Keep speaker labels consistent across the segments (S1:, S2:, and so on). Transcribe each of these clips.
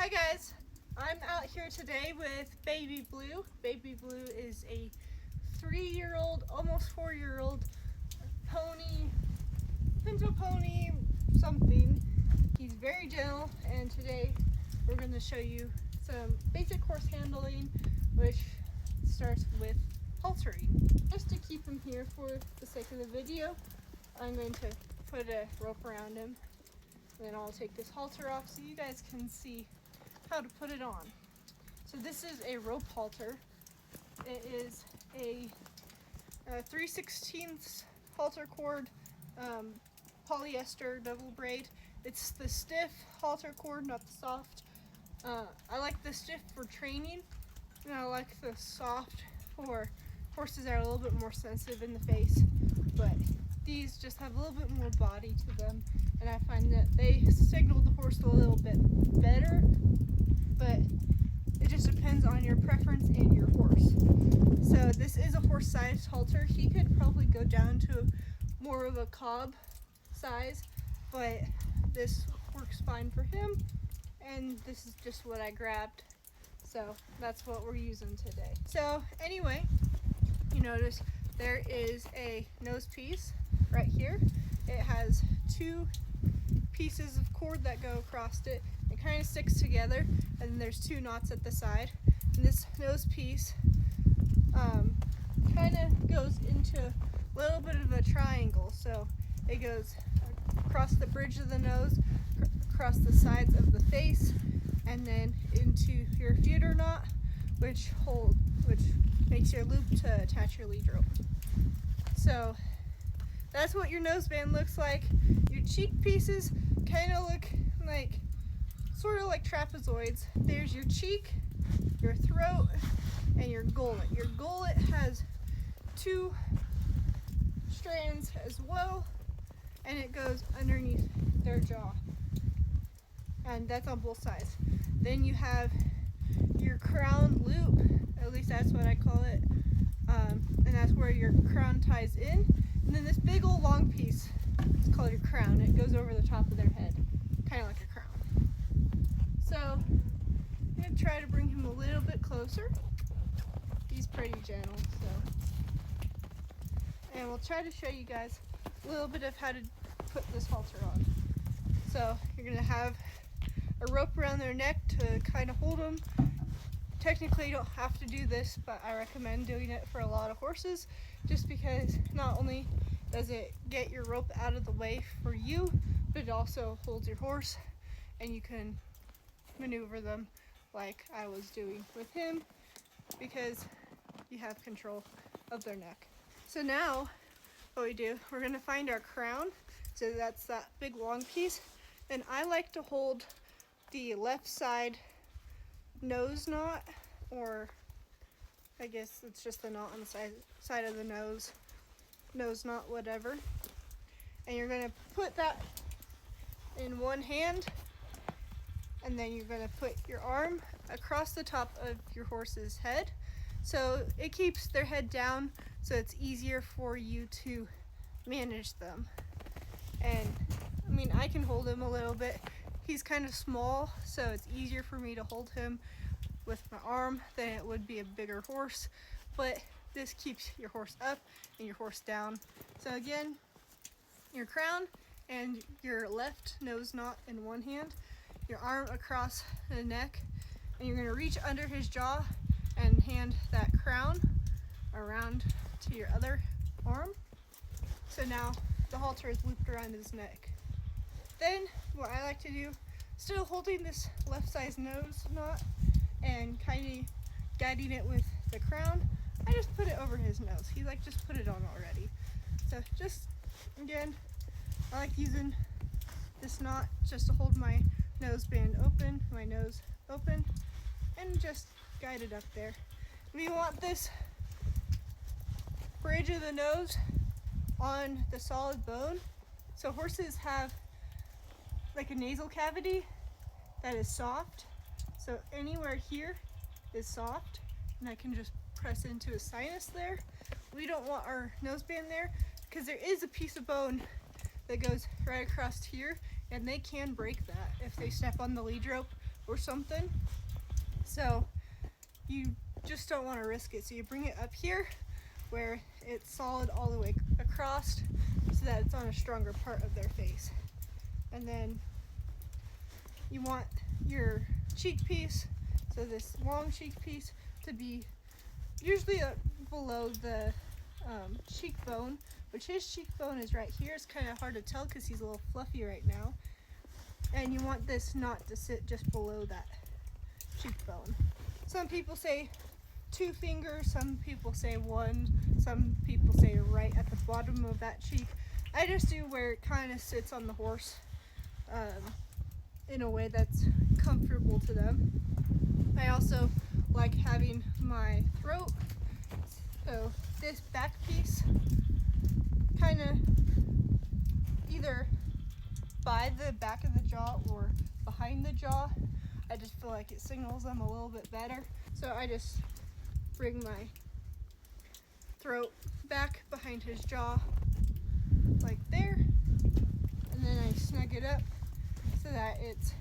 S1: Hi guys, I'm out here today with Baby Blue. Baby Blue is a 3-year-old, almost 4-year-old pony, pinto pony, something. He's very gentle, and today we're going to show you some basic horse handling, which starts with haltering. Just to keep him here for the sake of the video, I'm going to put a rope around him. Then I'll take this halter off so you guys can see how to put it on. So this is a rope halter. It is a 3/16 halter cord, polyester double braid. It's the stiff halter cord, not the soft. I like the stiff for training, and I like the soft for horses that are a little bit more sensitive in the face. But these just have a little bit more body to them, and I find that they signal the horse a little bit better, but it just depends on your preference and your horse. So this is a horse-sized halter. He could probably go down to more of a cob size, but this works fine for him, and this is just what I grabbed. So that's what we're using today. So anyway, you notice there is a nose piece right here. It has 2 pieces of cord that go across it. It kind of sticks together, and then there's 2 knots at the side. And this nose piece kind of goes into a little bit of a triangle. So it goes across the bridge of the nose, across the sides of the face, and then into your feeder knot, which makes your loop to attach your lead rope. So that's what your noseband looks like. Your cheek pieces kind of look like, sort of like trapezoids. There's your cheek, your throat, and your gullet. Your gullet has 2 strands as well, and it goes underneath their jaw. And that's on both sides. Then you have your crown loop, at least that's what I call it, and that's where your crown ties in. And then this big old long piece, it's called your crown. It goes over the top of their head, kind of like a crown. So I'm going to try to bring him a little bit closer. He's pretty gentle, so. And we'll try to show you guys a little bit of how to put this halter on. So you're going to have a rope around their neck to kind of hold them. Technically you don't have to do this, but I recommend doing it for a lot of horses, just because not only does it get your rope out of the way for you, but it also holds your horse, and you can maneuver them like I was doing with him, because you have control of their neck. So now what we do, we're going to find our crown. So that's that big long piece, and I like to hold the left side nose knot, or I guess it's just the knot on the side of the nose knot, whatever. And you're going to put that in one hand, and then you're going to put your arm across the top of your horse's head, so it keeps their head down, so it's easier for you to manage them. And I mean, I can hold him a little bit. He's kind of small, so it's easier for me to hold him with my arm than it would be a bigger horse, but this keeps your horse up and your horse down. So again, your crown and your left nose knot in one hand, your arm across the neck, and you're going to reach under his jaw and hand that crown around to your other arm. So now the halter is looped around his neck. Then what I like to do, still holding this left side nose knot and kind of guiding it with the crown, I just put it over his nose. He just put it on already. So just, again, I like using this knot just to hold my nose band open, my nose open, and just guide it up there. We want this bridge of the nose on the solid bone. So horses have like a nasal cavity that is soft. So anywhere here is soft, and I can just press into a sinus there. We don't want our noseband there, because there is a piece of bone that goes right across here, and they can break that if they step on the lead rope or something. So you just don't want to risk it. So you bring it up here where it's solid all the way across so that it's on a stronger part of their face. And then you want your cheek piece, so this long cheek piece, to be usually below the cheekbone, which his cheekbone is right here. It's kind of hard to tell because he's a little fluffy right now. And you want this not to sit just below that cheekbone. Some people say 2 fingers, some people say 1, some people say right at the bottom of that cheek. I just do where it kind of sits on the horse in a way that's comfortable to them. I also like having my throat, so this back piece kind of either by the back of the jaw or behind the jaw. I just feel like it signals them a little bit better. So I just bring my throat back behind his jaw like there, and then I snug it up so that it's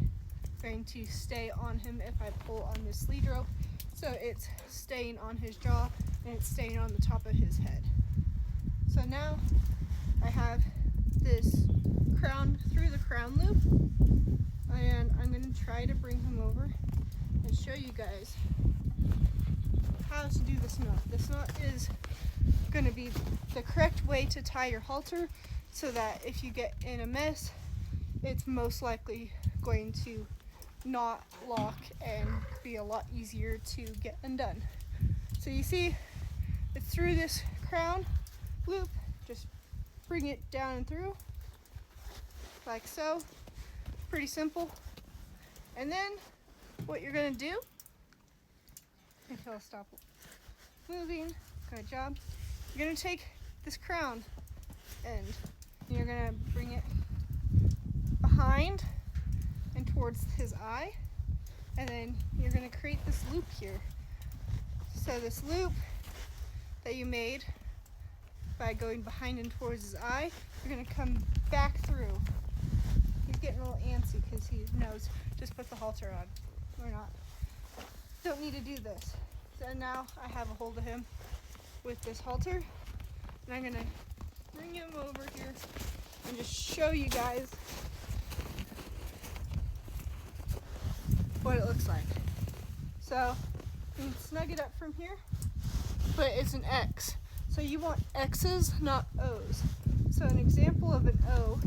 S1: going to stay on him if I pull on this lead rope. So it's staying on his jaw and it's staying on the top of his head. So now I have this crown through the crown loop, and I'm going to try to bring him over and show you guys how to do this knot. This knot is going to be the correct way to tie your halter so that if you get in a mess, it's most likely going to not lock and be a lot easier to get undone. So you see, it's through this crown loop. Just bring it down and through like so. Pretty simple. And then what you're going to do, until I stop moving, good job, you're going to take this crown and you're going to bring it behind and towards his eye, and then you're going to create this loop here. So this loop that you made by going behind and towards his eye, you're going to come back through. He's getting a little antsy because he knows just put the halter on. Or not. Don't need to do this. So now I have a hold of him with this halter, and I'm going to bring him over here and just show you guys what it looks like. So you can snug it up from here, but it's an X. So you want X's, not O's. So an example of an O,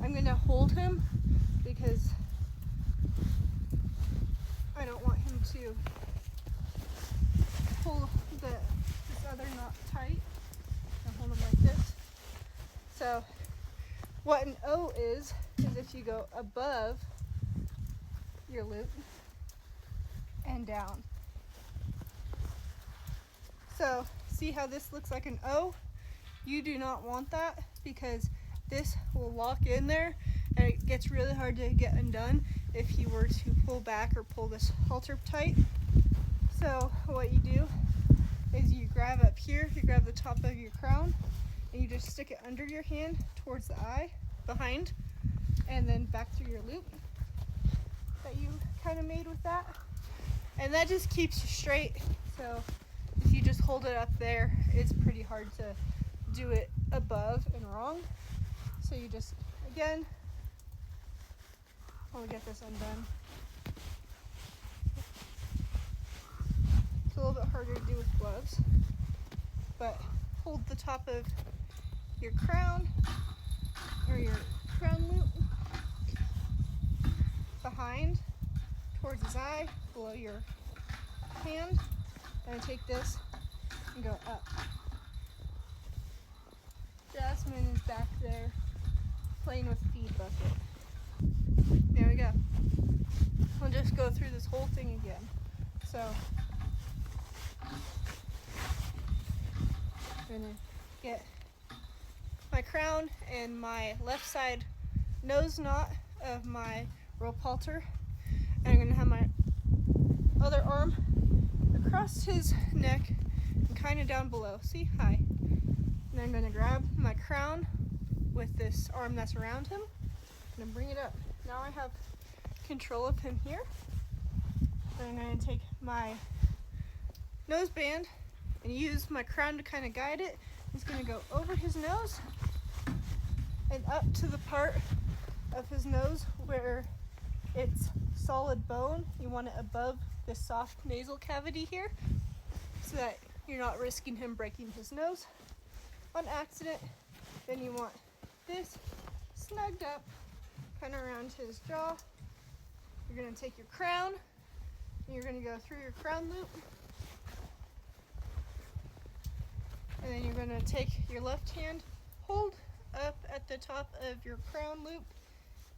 S1: I'm going to hold him because I don't want him to pull this other knot tight. I'll hold him like this. So what an O is if you go above your loop and down. So see how this looks like an O? You do not want that because this will lock in there and it gets really hard to get undone if you were to pull back or pull this halter tight. So what you do is you grab up here, you grab the top of your crown and you just stick it under your hand towards the eye, behind, and then back through your loop that you kind of made with that. And that just keeps you straight. So if you just hold it up there, it's pretty hard to do it above and wrong. So you just, again, I'll get this undone. It's a little bit harder to do with gloves, but hold the top of your crown or your crown loop behind towards his eye, below your hand, and take this and go up. Jasmine is back there playing with the feed bucket. There we go. We'll just go through this whole thing again. So I'm gonna get my crown and my left side nose knot of my rope halter, and I'm gonna have my other arm across his neck and kind of down below. See? Hi. And I'm going to grab my crown with this arm that's around him and bring it up. Now I control of him here. I'm going to take my nose band and use my crown to kind of guide it. It's going to go over his nose and up to the part of his nose where it's solid bone. You want it above this soft nasal cavity here so that you're not risking him breaking his nose on accident. Then you want this snugged up kind of around his jaw. You're going to take your crown and you're going to go through your crown loop. And then you're going to take your left hand, hold up at the top of your crown loop,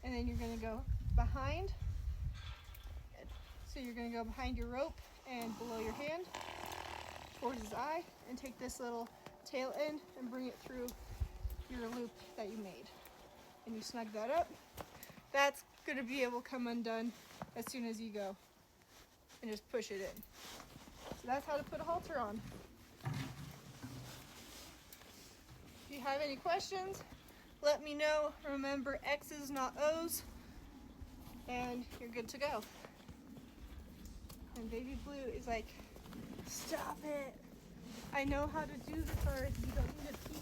S1: and then you're going to go behind. So you're going to go behind your rope and below your hand towards his eye, and take this little tail end and bring it through your loop that you made. And you snug that up. That's going to be able to come undone as soon as you go and just push it in. So that's how to put a halter on. If you have any questions, let me know. Remember, X's not O's, and you're good to go. And Baby Blue is like, stop it. I know how to do this already. You don't need to teach